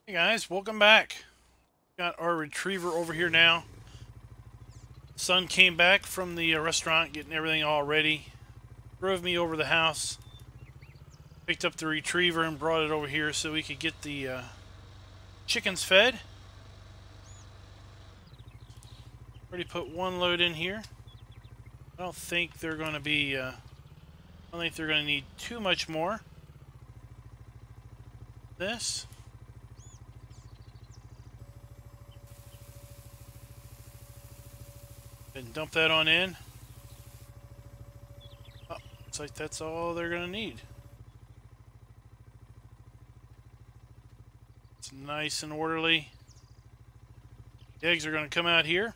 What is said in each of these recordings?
Hey guys, welcome back. Got our retriever over here now. Son came back from the restaurant, getting everything all ready. Drove me over the house. Picked up the retriever and brought it over here so we could get the chickens fed. Already put one load in here. I don't think they're going to be. I don't think they're going to need too much more. This. And dump that on in. Oh, looks like that's all they're going to need. It's nice and orderly. The eggs are going to come out here.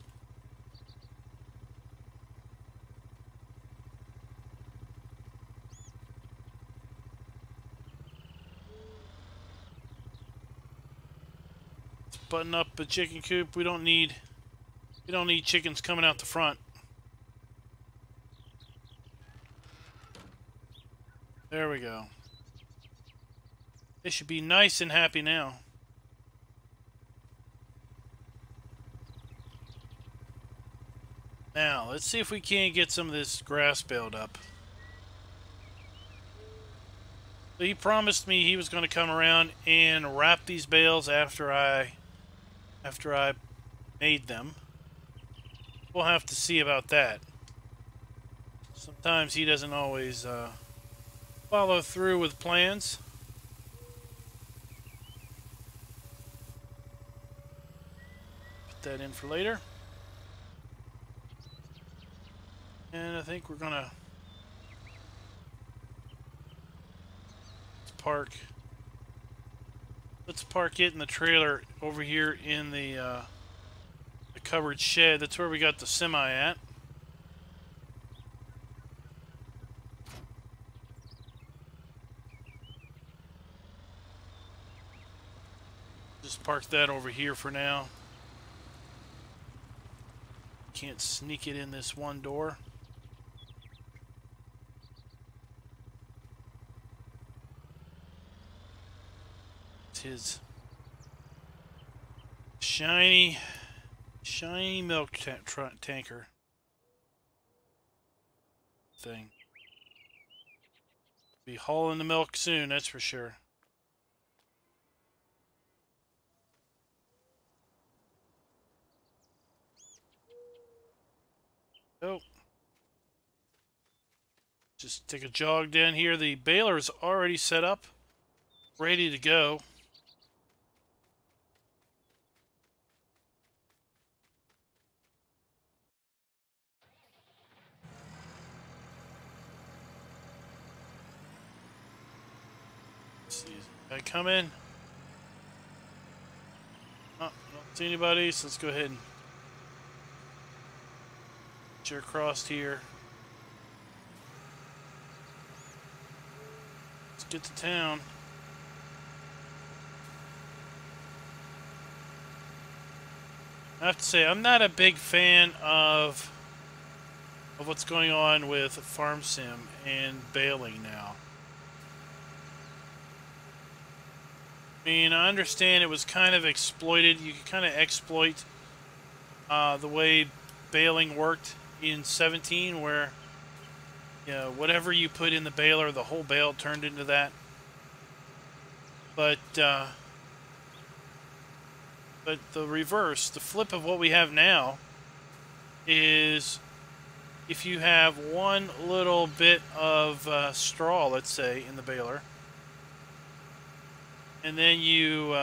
Let's button up the chicken coop. We don't need chickens coming out the front. There we go. They should be nice and happy now. Now, let's see if we can't get some of this grass baled up. So he promised me he was going to come around and wrap these bales after I made them. We'll have to see about that. Sometimes he doesn't always follow through with plans. Put that in for later. And I think we're gonna let's park it in the trailer over here in the covered shed. That's where we got the semi at. Just park that over here for now. Can't sneak it in this one door. It's his shiny milk tanker thing. Be hauling the milk soon, that's for sure. Oh. Just take a jog down here. The baler is already set up, ready to go. Let's see, I come in. Oh, I don't see anybody, so let's go ahead and get you across here. Let's get to town. I have to say, I'm not a big fan of what's going on with Farm Sim and baling now. I mean, I understand it was kind of exploited. You could kind of exploit the way baling worked in 17, where whatever you put in the baler, the whole bale turned into that. But the reverse, the flip of what we have now, is if you have one little bit of straw, let's say, in the baler, and then you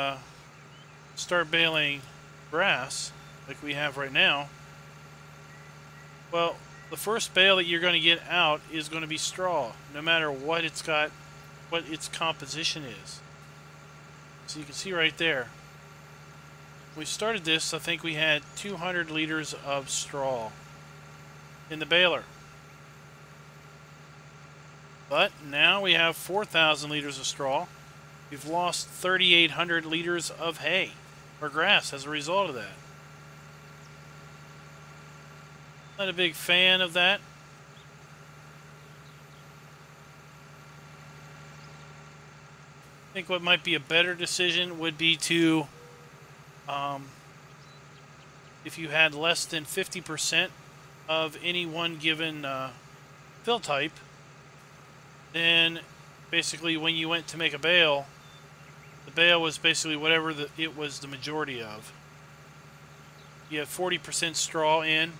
start baling grass, like we have right now, well, the first bale that you're going to get out is going to be straw, no matter what it's got, what its composition is. So you can see right there. When we started this, I think we had 200 liters of straw in the baler. But now we have 4,000 liters of straw. We've lost 3,800 liters of hay or grass as a result of that. Not a big fan of that. think what might be a better decision would be to, if you had less than 50% of any one given fill type, then basically when you went to make a bale, the bale was basically whatever it was the majority of. You have 40% straw in,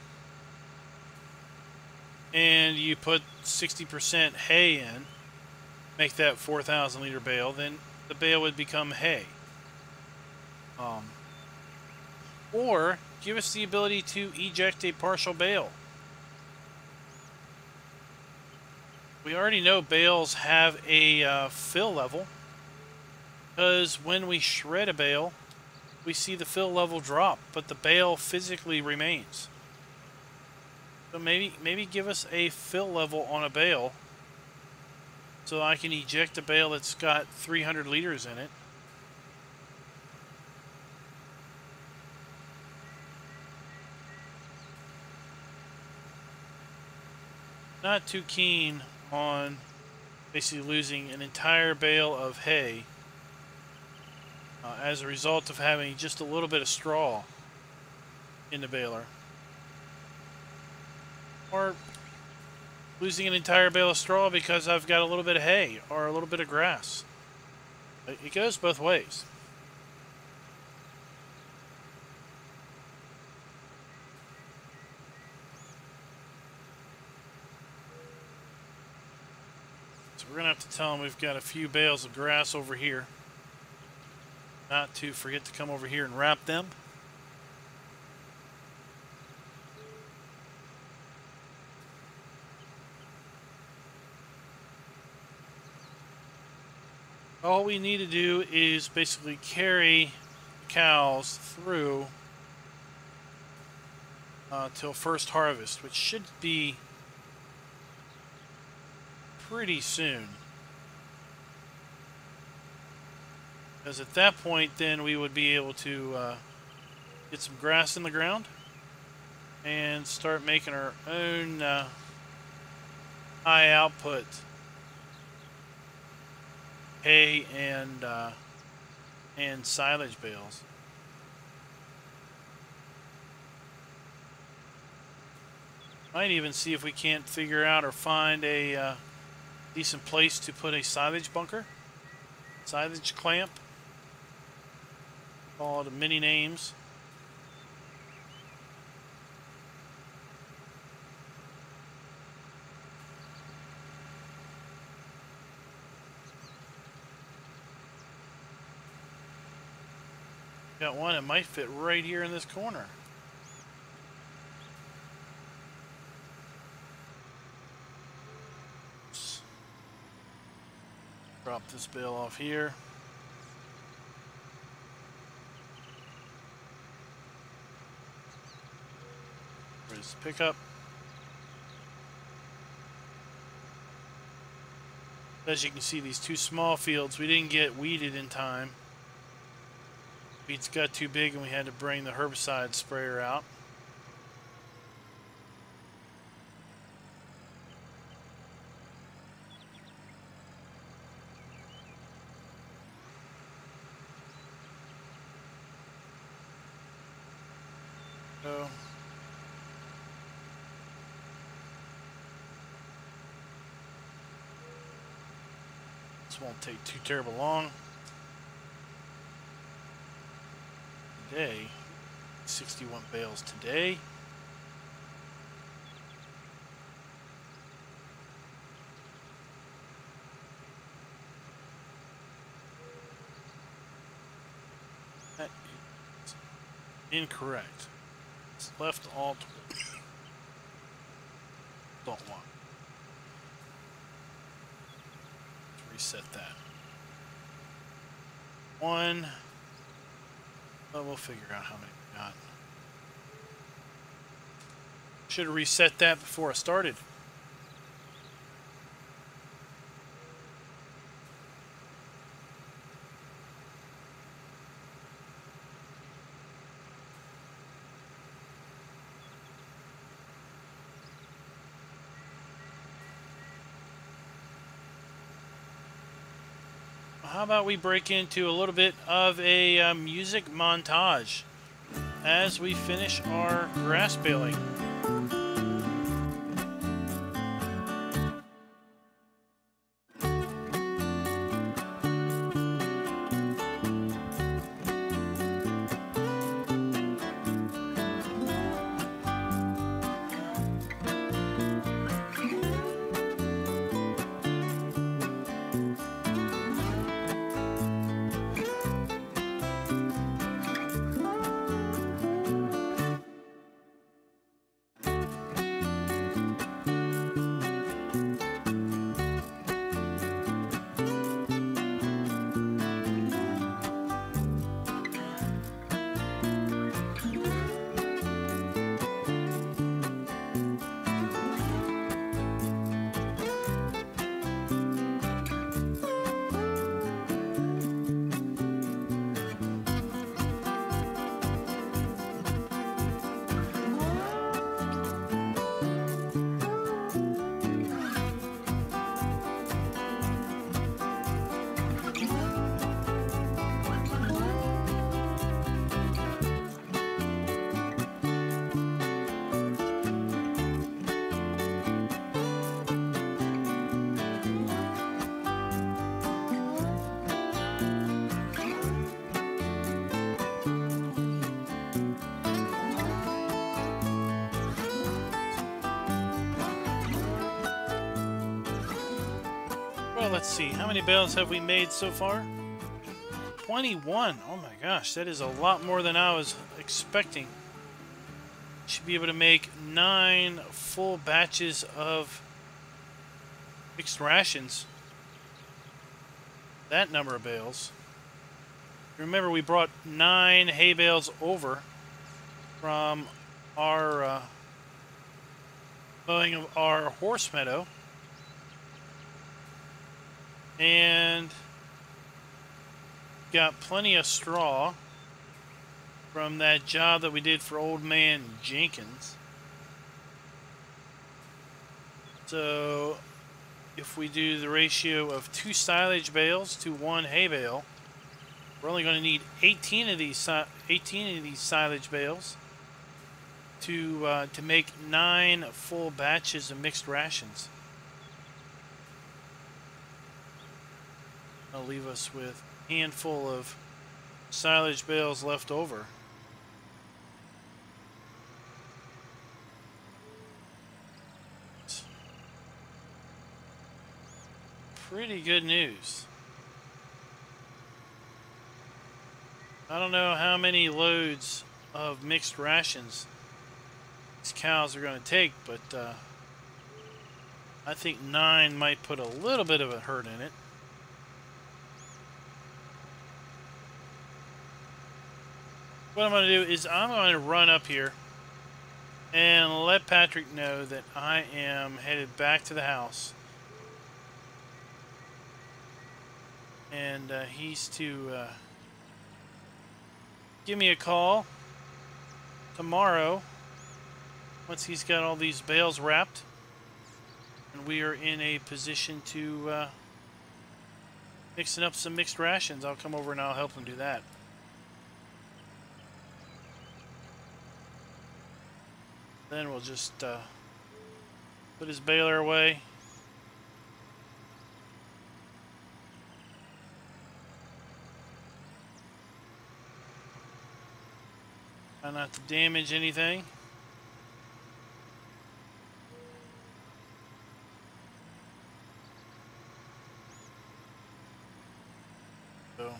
and you put 60% hay in, make that 4,000 liter bale, then the bale would become hay. Or give us the ability to eject a partial bale. We already know bales have a fill level, because when we shred a bale, we see the fill level drop, but the bale physically remains. So maybe give us a fill level on a bale, so I can eject a bale that's got 300 liters in it. Not too keen on basically losing an entire bale of hay as a result of having just a little bit of straw in the baler, or losing an entire bale of straw because I've got a little bit of hay or a little bit of grass. It goes both ways. So we're gonna have to tell them we've got a few bales of grass over here, not to forget to come over here and wrap them. All we need to do is basically carry the cows through till first harvest, which should be pretty soon. Because at that point, then we would be able to get some grass in the ground and start making our own high output hay and silage bales. Might even see if we can't figure out or find a decent place to put a silage bunker, silage clamp. All the many names. Got one that might fit right here in this corner. Oops. Drop this bale off here. Where's the pickup? As you can see, these two small fields, we didn't get weeded in time. Weeds got too big and we had to bring the herbicide sprayer out. So this won't take too terrible long. Today, 61 bales today. That is incorrect. It's left alt. Don't want. Let's reset that. One. Well, we'll figure out how many we got. Should have reset that before I started. how about we break into a little bit of a music montage as we finish our grass baling. Well, let's see. How many bales have we made so far? 21. Oh my gosh, that is a lot more than I was expecting. Should be able to make 9 full batches of mixed rations. That number of bales. Remember, we brought 9 hay bales over from our mowing of our horse meadow. And got plenty of straw from that job that we did for old man Jenkins. So if we do the ratio of 2 silage bales to 1 hay bale, we're only going to need 18 of these silage bales to make 9 full batches of mixed rations. That'll leave us with a handful of silage bales left over. Pretty good news. I don't know how many loads of mixed rations these cows are going to take, but I think 9 might put a little bit of a hurt in it. What I'm going to do is I'm going to run up here and let Patrick know that I am headed back to the house. And he's to give me a call tomorrow once he's got all these bales wrapped and we are in a position to mixing up some mixed rations. I'll come over and I'll help him do that. Then we'll just put his baler away. Try not to damage anything. So.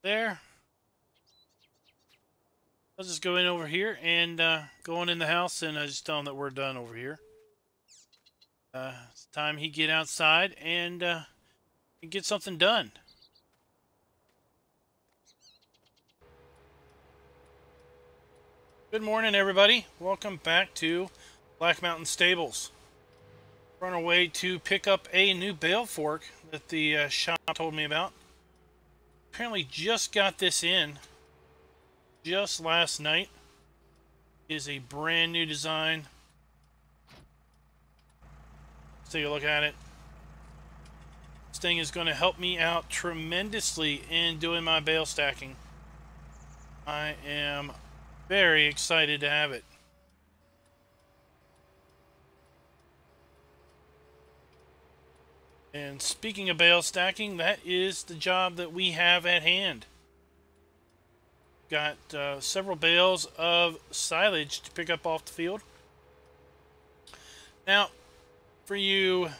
There. I'll just go in over here and go on in the house and just tell him that we're done over here. It's time he get outside and get something done. Good morning, everybody. Welcome back to Black Mountain Stables. We're on our way to pick up a new bale fork that the shop told me about. Apparently just got this in just last night. is a brand new design. Let's take a look at it. This thing is going to help me out tremendously in doing my bale stacking. I am very excited to have it. And speaking of bale stacking, that is the job that we have at hand. Got several bales of silage to pick up off the field. Now, for you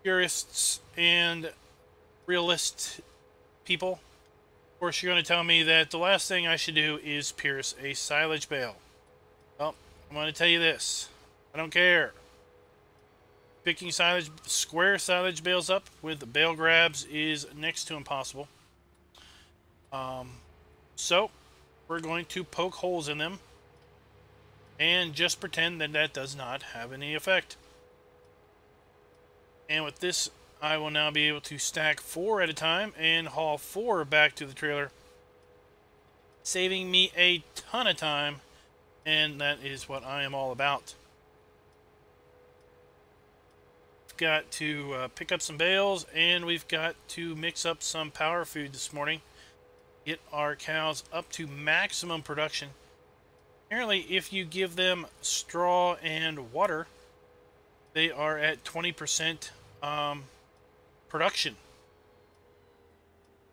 purists and realist people, of course you're going to tell me that the last thing I should do is pierce a silage bale. Well, I'm going to tell you this. I don't care. Picking square silage bales up with bale grabs is next to impossible. So we're going to poke holes in them and just pretend that that does not have any effect. And with this, I will now be able to stack 4 at a time and haul 4 back to the trailer, saving me a ton of time, and that is what I am all about. We've got to pick up some bales, and we've got to mix up some power food this morning, get our cows up to maximum production. Apparently, if you give them straw and water, they are at 20% production.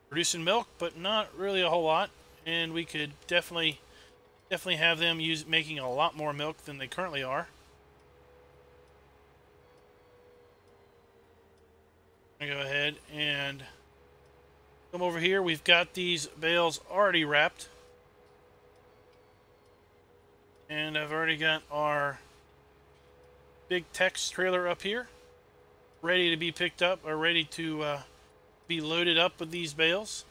Producing milk, but not really a whole lot. And we could definitely have them making a lot more milk than they currently are. I'm gonna go ahead and come over here. We've got these bales already wrapped. And I've already got our big Tex trailer up here, ready to be picked up, or ready to be loaded up with these bales.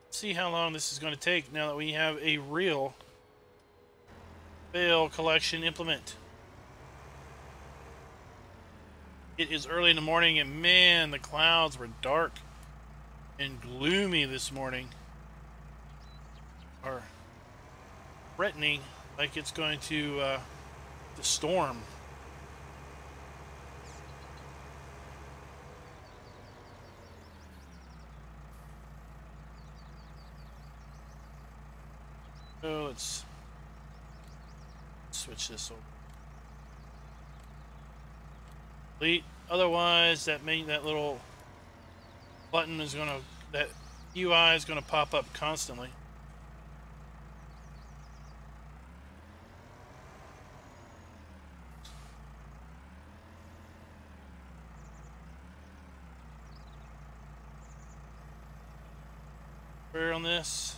Let's see how long this is going to take now that we have a real bale collection implement. It is early in the morning, and man, the clouds were dark and gloomy this morning. Or threatening, like it's going to storm. So let's switch this over. Delete. Otherwise, that little button is gonna, that UI is gonna pop up constantly. On this.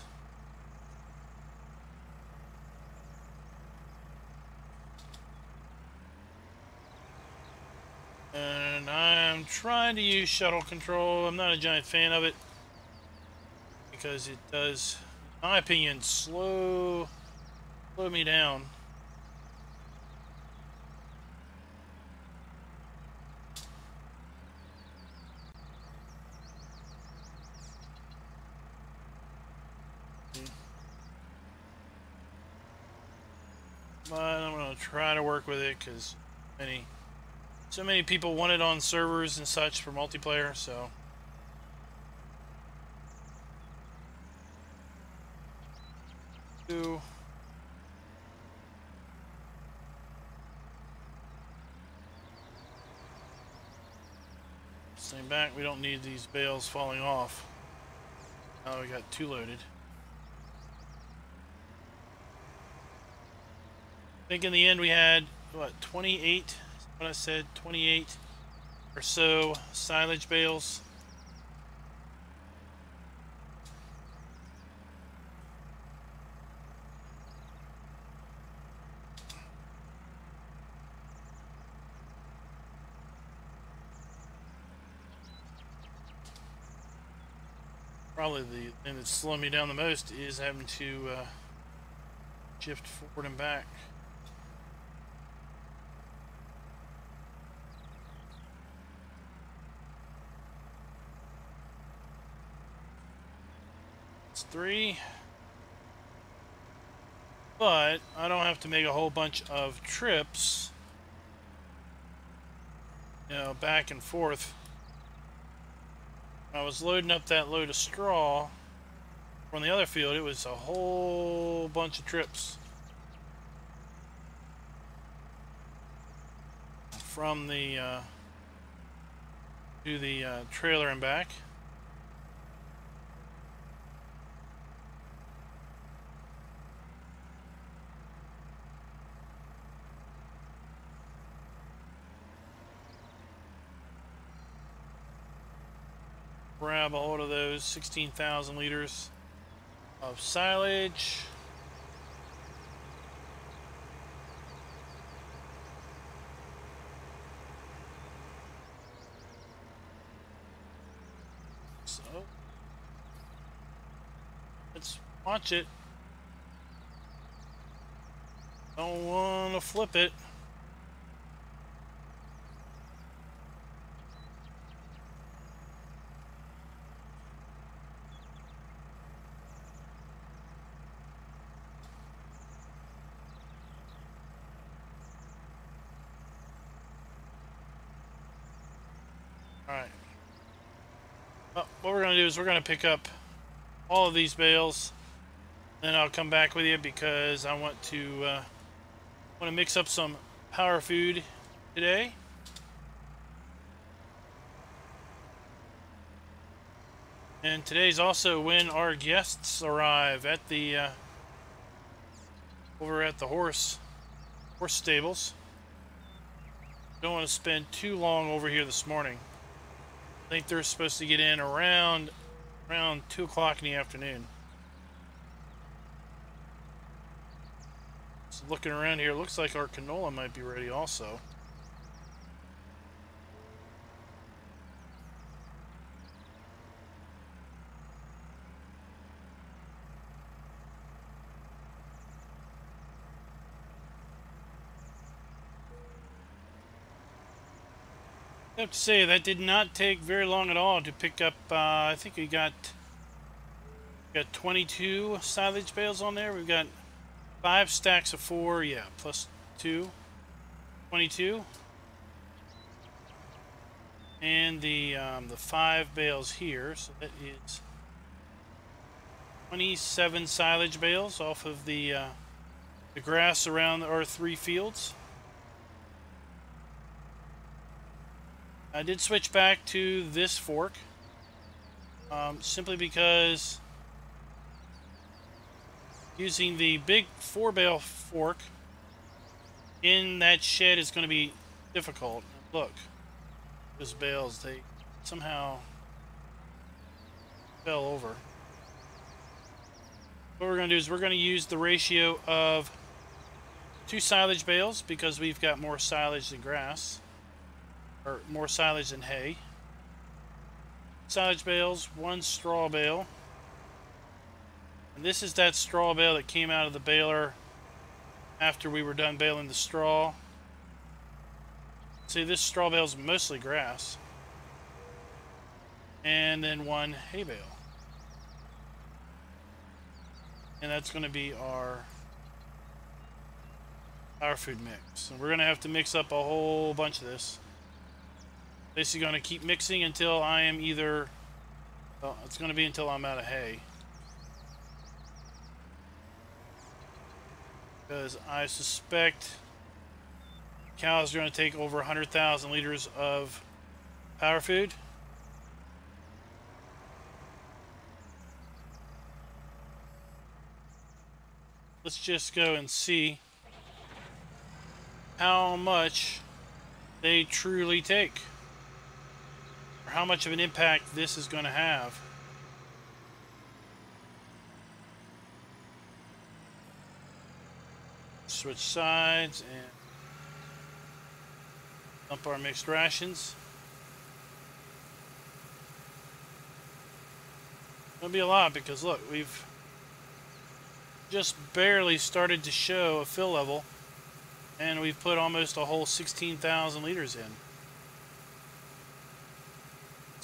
And I'm trying to use shuttle control. I'm not a giant fan of it because it does, in my opinion, slow me down. But I'm going to try to work with it because so many people want it on servers and such for multiplayer, so. Stay back, we don't need these bales falling off. Now we got 2 loaded. I think in the end we had, what, 28? What I said, 28 or so silage bales. Probably the thing that's slowing me down the most is having to shift forward and back. It's 3. But I don't have to make a whole bunch of trips, you know, back and forth. When I was loading up that load of straw from the other field, it was a whole bunch of trips from the to the trailer and back. Grab a hold of those 16,000 liters of silage. So let's watch it. Don't want to flip it. Alright. Well, what we're going to do is we're going to pick up all of these bales. Then I'll come back with you because I want to mix up some power food today. And today's also when our guests arrive at the over at the horse stables. Don't want to spend too long over here this morning. I think they're supposed to get in around 2 o'clock in the afternoon. So looking around here, looks like our canola might be ready also. I have to say that did not take very long at all to pick up. I think we got 22 silage bales on there. We've got 5 stacks of 4, yeah, plus 2, 22, and the 5 bales here. So that is 27 silage bales off of the grass around our 3 fields. I did switch back to this fork simply because using the big 4-bale fork in that shed is going to be difficult. Look, those bales, they somehow fell over. What we're going to do is we're going to use the ratio of 2 silage bales because we've got more silage than grass. Or more silage than hay. Silage bales, 1 straw bale. And this is that straw bale that came out of the baler after we were done baling the straw. See, this straw bale is mostly grass. And then 1 hay bale. And that's going to be our food mix. And we're going to have to mix up a whole bunch of this. Basically going to keep mixing until I am either, well, it's going to be until I'm out of hay. Because I suspect cows are going to take over 100,000 liters of power food. Let's just go and see how much they truly take. How much of an impact this is going to have. Switch sides and dump our mixed rations. It'll be a lot because look, we've just barely started to show a fill level and we've put almost a whole 16,000 liters in.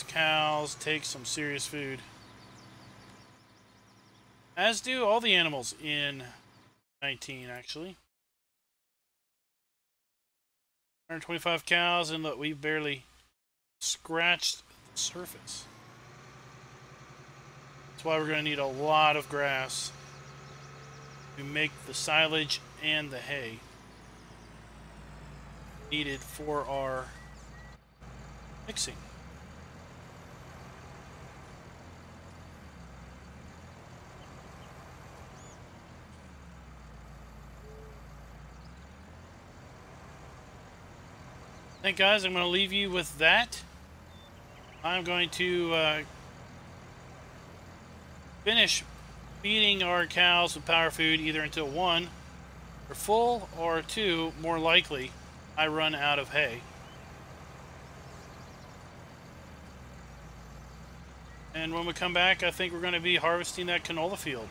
Cows take some serious food, as do all the animals in 19 actually. 125 cows, and look, we barely scratched the surface. That's why we're going to need a lot of grass to make the silage and the hay needed for our mixing. I think, guys, I'm going to leave you with that. I'm going to finish feeding our cows with power food either until 1, they're full, or 2, more likely, I run out of hay. And when we come back, I think we're going to be harvesting that canola field.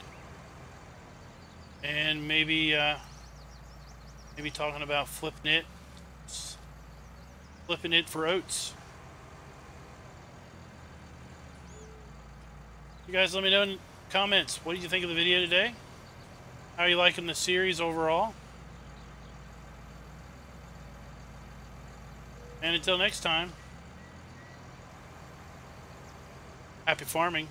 And maybe talking about flipping it for oats. You guys let me know in the comments, what did you think of the video today? How are you liking the series overall? And until next time, happy farming.